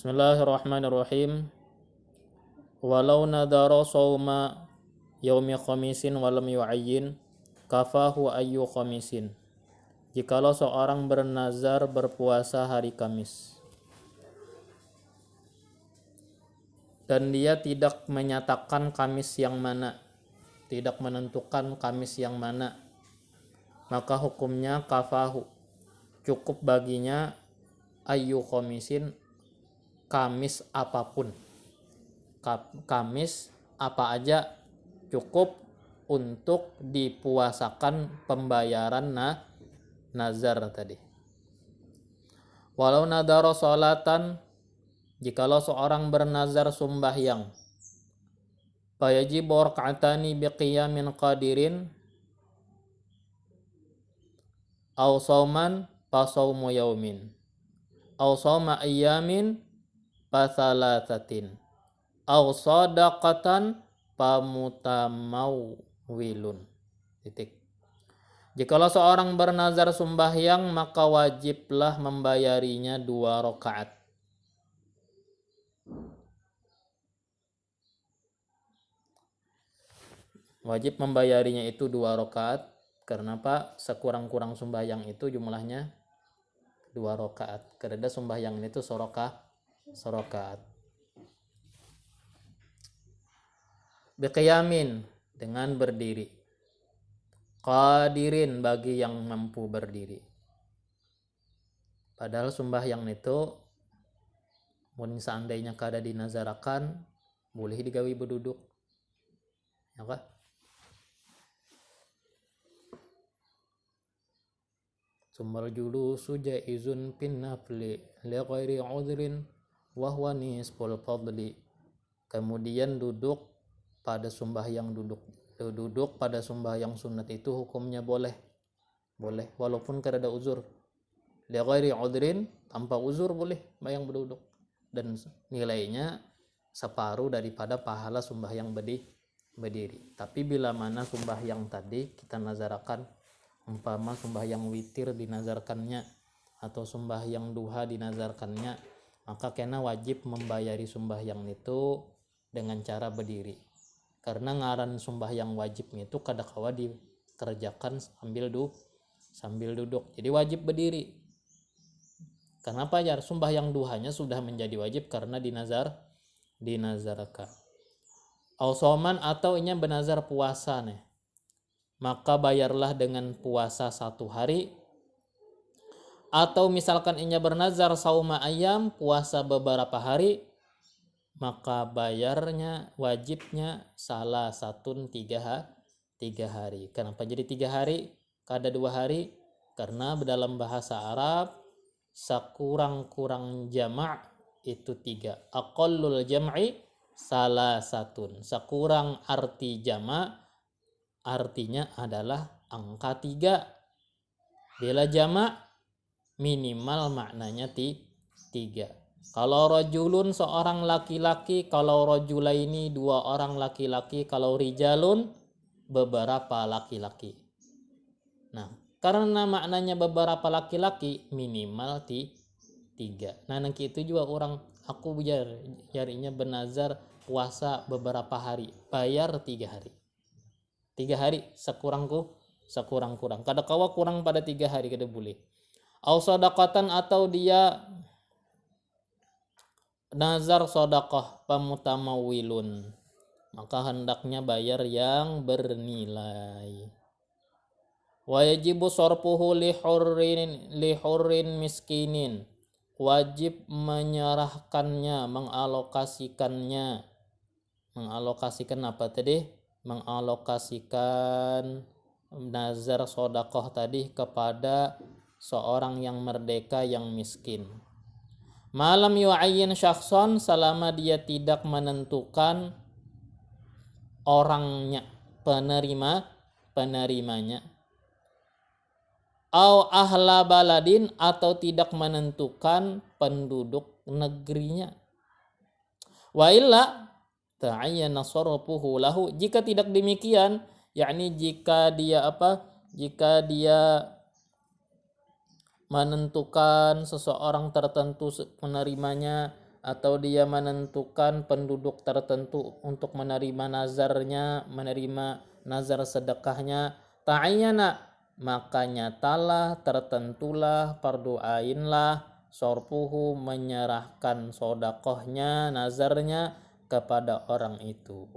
Bismillahirrahmanirrahim. Walau nadara sawma yaumi khamisin walam yu'ayyin kafahu ayyu khamisin. Jikalau seorang bernazar berpuasa hari Kamis dan dia tidak menyatakan Kamis yang mana, tidak menentukan Kamis yang mana, maka hukumnya kafahu, cukup baginya ayyu khamisin, Kamis apapun, Kamis apa aja cukup untuk dipuasakan pembayaran nazar tadi. Walau nadara sholatan, jikalau seorang bernazar sembahyang, fayajibu rak'atani biqiyamin qadirin aw sauman fa saumu yaumin aw sauma ayyamin fa thalathatin aw shadaqatan fa mutamawwilun. Titik. Jikalau seorang bernazar sembahyang, maka wajiblah membayarinya 2 rakaat. Wajib membayarinya itu 2 rakaat. Karena apa? Sekurang-kurang sembahyang itu jumlahnya 2 rakaat. Karena sembahyang itu sorokaat. Biqiyamin, dengan berdiri. Qadirin, bagi yang mampu berdiri. Padahal sembahyang itu mun seandainya kada dinazarakan boleh digawi berduduk. Ya kah? Sumbal julusu jaizun pin nafli li ghairi udhrin wa huwa nisful fadli. Kemudian duduk pada sembahyang duduk pada sembahyang sunat itu hukumnya boleh walaupun kada ada uzur. Li ghairi udhrin, tanpa uzur boleh bayang berduduk, dan nilainya separuh daripada pahala sembahyang berdiri. Tapi bila mana sembahyang tadi kita nazarakan, umpama sembahyang witir dinazarkannya atau sembahyang duha dinazarkannya, maka kena wajib membayari sembahyang itu dengan cara berdiri. Karena ngaran sembahyang wajibnya itu kadakawa dikerjakan sambil duduk. Jadi wajib berdiri. Kenapa ya? Sembahyang duhanya sudah menjadi wajib karena dinazarkan. Ausoman, atau inya benazar puasa nih, maka bayarlah dengan puasa 1 hari. Atau misalkan inya bernazar sauma ayam, puasa beberapa hari, maka bayarnya wajibnya salah satun 3 hari. Kenapa jadi 3 hari? Kada 2 hari? Karena dalam bahasa Arab sekurang-kurang jama' itu 3. Aqallul jam'i salah satun. Sekurang arti jama' artinya adalah angka 3. Bila jama' minimal maknanya 3. Kalau rajulun seorang laki-laki, kalau rajulaini 2 orang laki-laki, kalau rijalun beberapa laki-laki. Nah, karena maknanya beberapa laki-laki minimal 3. Nah, nanti itu juga orang aku jarinya bernazar puasa beberapa hari, bayar 3 hari. 3 hari sekurang-kurang. Kada kawa kurang pada 3 hari kada boleh. Au shadaqatan, atau dia nazar sedekah pamutamawilun, maka hendaknya bayar yang bernilai. Wa yajibu sarfuhu li hurrin miskinin, wajib menyerahkannya, mengalokasikan apa tadi? Mengalokasikan nazar sedekah tadi kepada seorang yang merdeka yang miskin. Malam yu'ayyin syakhsan, selama dia tidak menentukan orangnya, penerimanya. Au ahla baladin, atau tidak menentukan penduduk negerinya. Wa illa ta'ayyana sarfuhu lahu, jika tidak demikian, yakni jika dia menentukan seseorang tertentu menerimanya atau dia menentukan penduduk tertentu untuk menerima nazarnya, menerima nazar sedekahnya, ta'ayyana, maka nyatalah, tertentulah, fardu'ainlah, sorpuhu, menyerahkan sodakohnya, nazarnya kepada orang itu.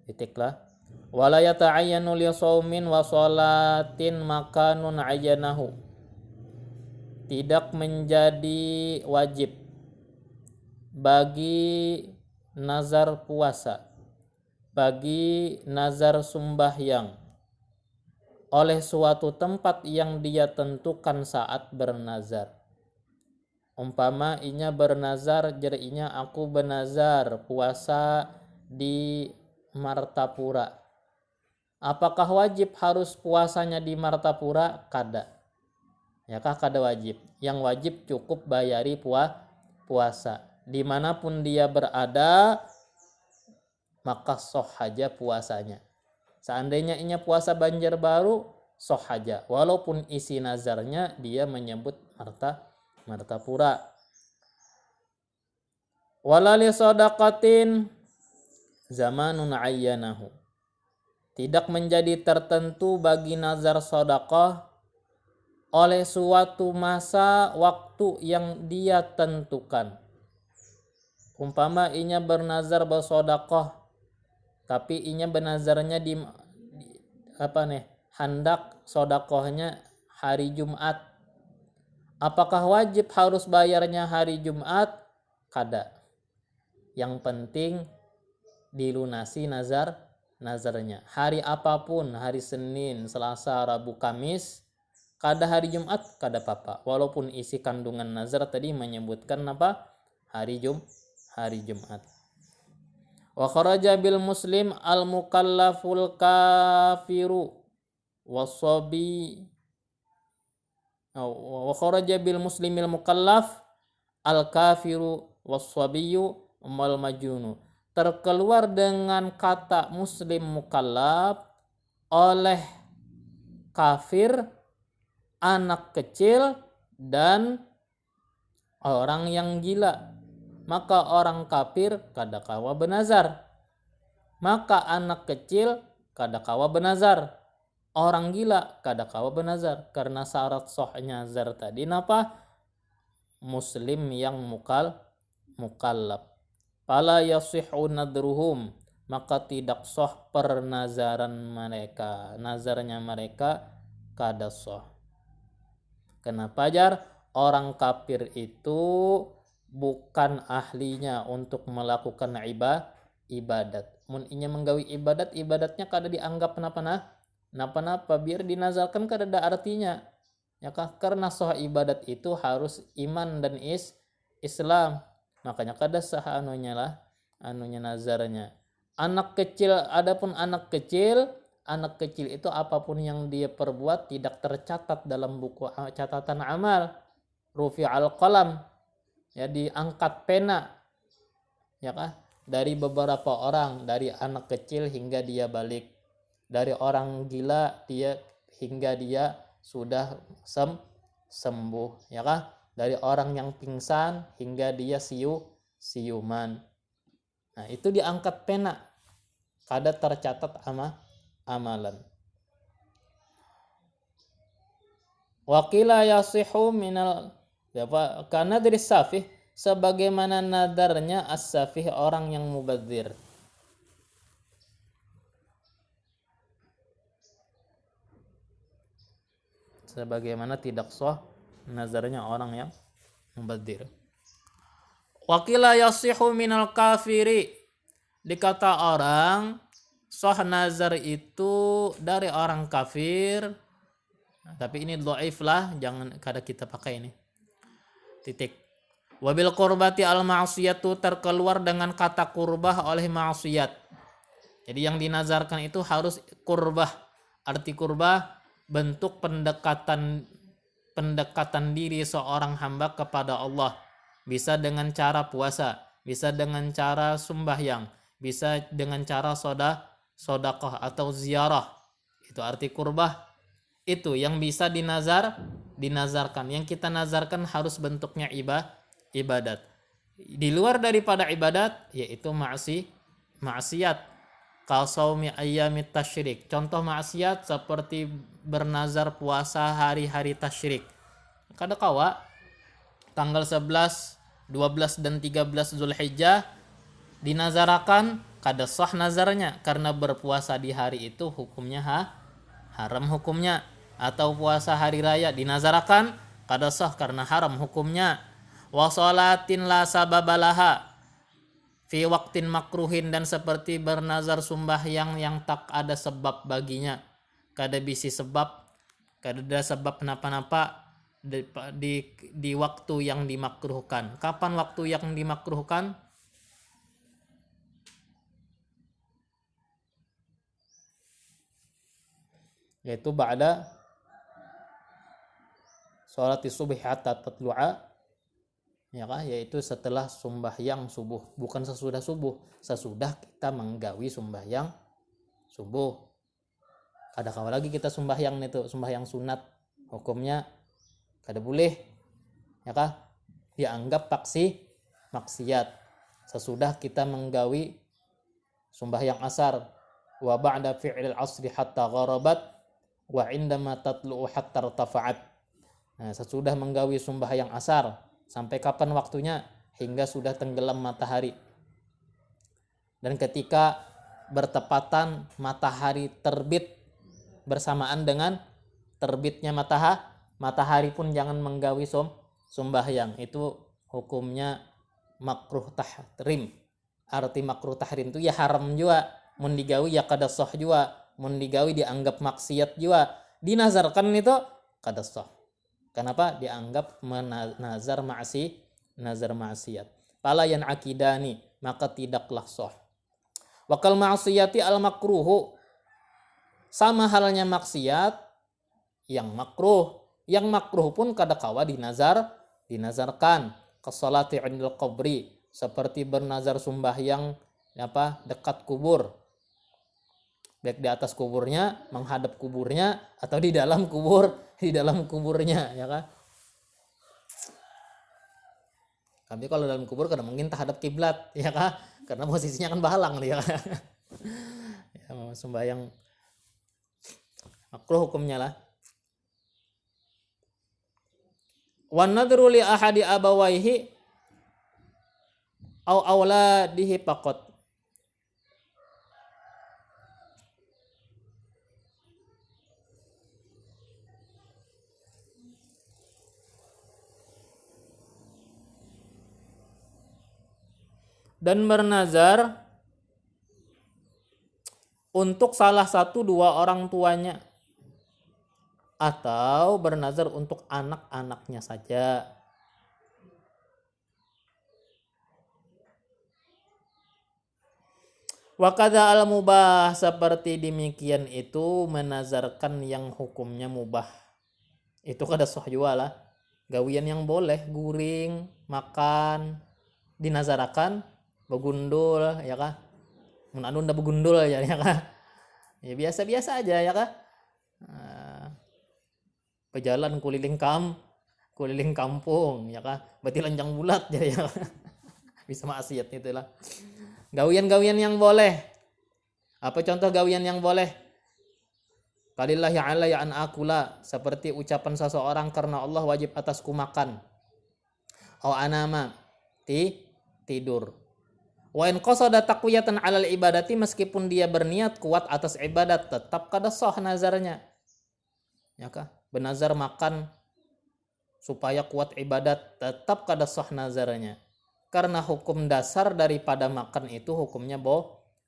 Titiklah. Wala yata'ayyanu li shaumin wa sholatin makanun ayyanahu. Tidak menjadi wajib bagi nazar puasa, bagi nazar sembahyang oleh suatu tempat yang dia tentukan saat bernazar. Umpama inya bernazar, jerinya aku bernazar puasa di Martapura. Apakah wajib harus puasanya di Martapura? Kada. Ya kah kada wajib. Yang wajib cukup bayari puasa. Dimanapun dia berada, maka soh saja puasanya. Seandainya inya puasa Banjarbaru, soh saja. Walaupun isi nazarnya dia menyebut Martapura. Walali sodaqatin zamanun ayyanahu. Tidak menjadi tertentu bagi nazar sedekah oleh suatu masa waktu yang dia tentukan. Umpama inya bernazar bersedekah, tapi inya bernazarnya di hendak sedekahnya hari Jumat. Apakah wajib harus bayarnya hari Jumat? Kada. Yang penting dilunasi nazarnya. Hari apapun, hari Senin, Selasa, Rabu, Kamis, kada hari Jumat, kada apa-apa. Walaupun isi kandungan nazar tadi menyebutkan apa? Hari Jumat. Wa kharaja bil muslim al mukallaful kafiru wasabi. Wa kharaja bil muslimil mukallaf al kafiru wasabiyu mal majnunu. Terkeluar dengan kata muslim mukallaf oleh kafir, anak kecil, dan orang yang gila. Maka orang kafir kada kawa benazar, maka anak kecil kada kawa benazar, orang gila kada kawa benazar. Karena syarat sahnya nazar tadi napa? Muslim yang mukallaf. Fala yasihhu nadruhum, maka tidak sah pernazaran mereka, nazarnya mereka kada sah. Kenapa jar? Orang kafir itu bukan ahlinya untuk melakukan ibadat. Mun inya menggawi ibadatnya kada dianggap napa biar dinazarkan kada ada artinya. Ya kah? Karena sah ibadat itu harus iman dan Islam. Makanya kada sah anunya nazarnya. Adapun anak kecil itu apapun yang dia perbuat tidak tercatat dalam buku catatan amal. Rufi'al qalam, ya diangkat pena. Ya kah? Dari beberapa orang, dari anak kecil hingga dia balik. Dari orang gila hingga dia sudah sembuh, ya kah? Dari orang yang pingsan hingga dia siuman. Nah, itu diangkat pena. Kada tercatat amalan. Wakila yasihu minal karena dari safih, sebagaimana nadarnya as-safih, orang yang mubadzir. Sebagaimana tidak sah nazarnya orang yang mubadzir. Wakila yasihu minal kafiri, dikata orang sah nazar itu dari orang kafir. Tapi ini dhaif lah, jangan kada kita pakai ini. Titik. Wabil qurbati al ma'siyatu, terkeluar dengan kata kurbah oleh maksiat. Jadi yang dinazarkan itu harus kurbah. Arti kurbah bentuk pendekatan diri seorang hamba kepada Allah. Bisa dengan cara puasa, bisa dengan cara sembahyang, bisa dengan cara sedekah atau ziarah. Itu arti kurbah. Itu yang bisa dinazarkan. Yang kita nazarkan harus bentuknya ibadat. Di luar daripada ibadat yaitu maksiat. Qasaumi ayyamit tasyrik. Contoh maksiat seperti bernazar puasa hari-hari tasyrik. Kadakawa tanggal 11, 12 dan 13 Zulhijjah dinazarakan kada sah nazarnya karena berpuasa di hari itu hukumnya haram hukumnya, atau puasa hari raya dinazarakan kada sah karena haram hukumnya. Wa sholatin la sababalaha fi waktin makruhin, dan seperti bernazar sembahyang yang tak ada sebab baginya, kada bisi sebab, kada ada sebab napa-napa di waktu yang dimakruhkan. Kapan waktu yang dimakruhkan? Yaitu ba'da sholati subhi hatta tatlu'a, ya kah? Yaitu setelah sembahyang subuh, bukan sesudah subuh. Sesudah kita menggawi sembahyang subuh. Kada kawa lagi kita sembahyang itu, sembahyang sunat, hukumnya kada boleh, ya kah? Dianggap maksiat sesudah kita menggawi sembahyang asar. Wa ba'da fi'lil asri hatta gharabat wa indama tatlu'u hatta irtafa'at. Nah, sesudah menggawi sembahyang asar, sampai kapan waktunya? Hingga sudah tenggelam matahari. Dan ketika bertepatan matahari terbit bersamaan dengan terbitnya matahari pun jangan menggawi sembahyang. Itu hukumnya makruh tahrim. Arti makruh tahrim itu ya haram juga, mun digawi ya kada sah juga, mun digawi dianggap maksiat juga. Dinazarkan itu kada sah. Kenapa? Dianggap menazar maksiat. Fala yan akidani, maka tidaklah sah. Wakal maksiyati al makruhu, sama halnya maksiat yang makruh. Yang makruh pun kada kawa dinazarkan. Kasolati indal qabri, seperti bernazar sembahyang dekat kubur, baik di atas kuburnya, menghadap kuburnya, atau di dalam kuburnya, ya kan? Tapi kalau dalam kubur kada mungkin terhadap kiblat, ya kan? Karena posisinya kan bahalang dia. Ya, sembahyang makruh hukumnya lah. Wan nadru li ahadi abawaihi au auladihi faqat. Dan bernazar untuk salah satu dua orang tuanya, atau bernazar untuk anak-anaknya saja. Wa kadza al mubah, seperti demikian itu menazarkan yang hukumnya mubah. Itu kada sah juga lah. Gawian yang boleh, guring, makan, dinazarakan, begundul, ya kah? Mun anu nda begundul ya kah? Ya biasa-biasa aja, ya kah? Pejalan keliling kampung, ya kah? Berarti lanjang bulat ya, ya. Bisa maksiat itulah. Gawian-gawian yang boleh. Apa contoh gawian yang boleh? Qalillahi alayya an akula, seperti ucapan seseorang, karena Allah wajib atasku makan. Au anama, tidur. Wa in qasada taqwiyatan 'alal ibadati, meskipun dia berniat kuat atas ibadat, tetap kada sah nazarnya. Ya kah? Bernazar makan supaya kuat ibadat, tetap kada sah nazarnya. Karena hukum dasar daripada makan itu hukumnya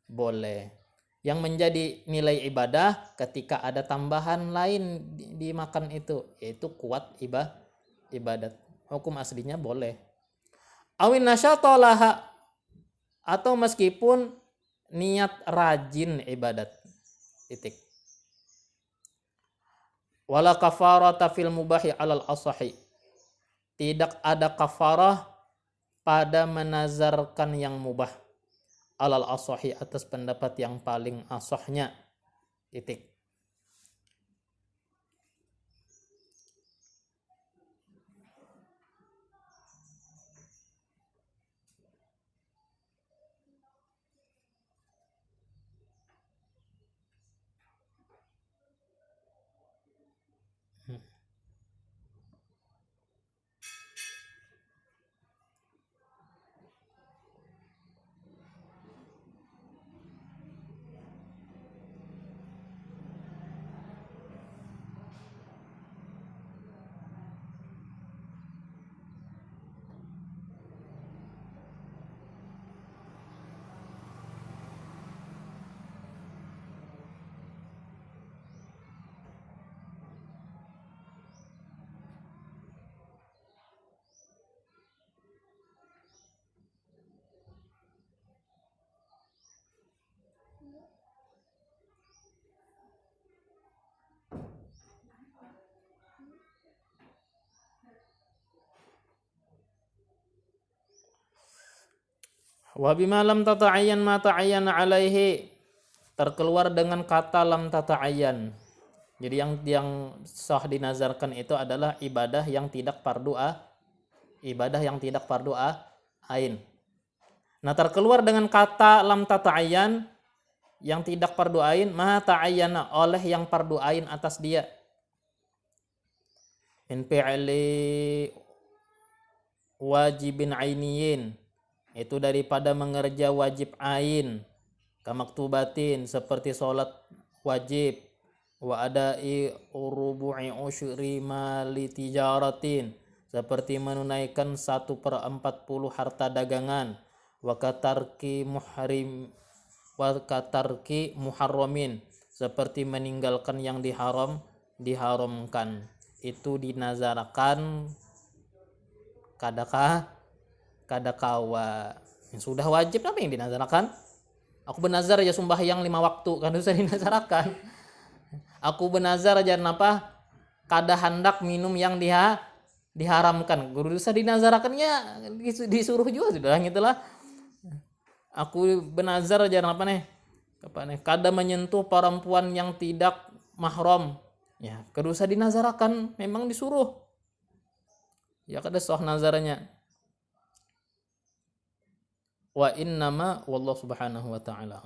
boleh. Yang menjadi nilai ibadah ketika ada tambahan lain di makan itu, yaitu kuat ibadat. Hukum aslinya boleh. Awin nasyatolaha, atau meskipun niat rajin ibadat. Titik. Wala kafarata fil mubahi alal asahi. Tidak ada kafarah pada menazarkan yang mubah. Alal asahi, atas pendapat yang paling asahnya. Titik. Wa bima lam tata'ayyan ma ta'ayyana alaihi, terkeluar dengan kata lam tata'ayyan. Jadi yang sah dinazarkan itu adalah ibadah yang tidak fardu ain. Nah, terkeluar dengan kata lam tata'ayyan yang tidak fardu ain, ma ta'ayyana, oleh yang fardu ain atas dia. Min fi'li wajibin ainiyin, itu daripada mengerja wajib ain, kamaktubatin, seperti sholat wajib, wa adai rubu'i usyri mali tijaratin, seperti menunaikan 1/40 harta dagangan, wa katarki muharramin, seperti meninggalkan yang diharamkan. Itu dinazarkan kadakawa yang sudah wajib. Apa yang dinazarkan? Aku benazar aja sembahyang 5 waktu, kan bisa dinazarkan. Aku benazar aja apa? Kada hendak minum yang diharamkan. Guru bisa dinazarkannya, disuruh juga sudah gitulah. Aku benazar aja apa nih? Kada menyentuh perempuan yang tidak mahram. Ya, kada usah dinazarkan, memang disuruh. Ya kada sah nazarnya. Wa innama wallahu subhanahu wa ta'ala.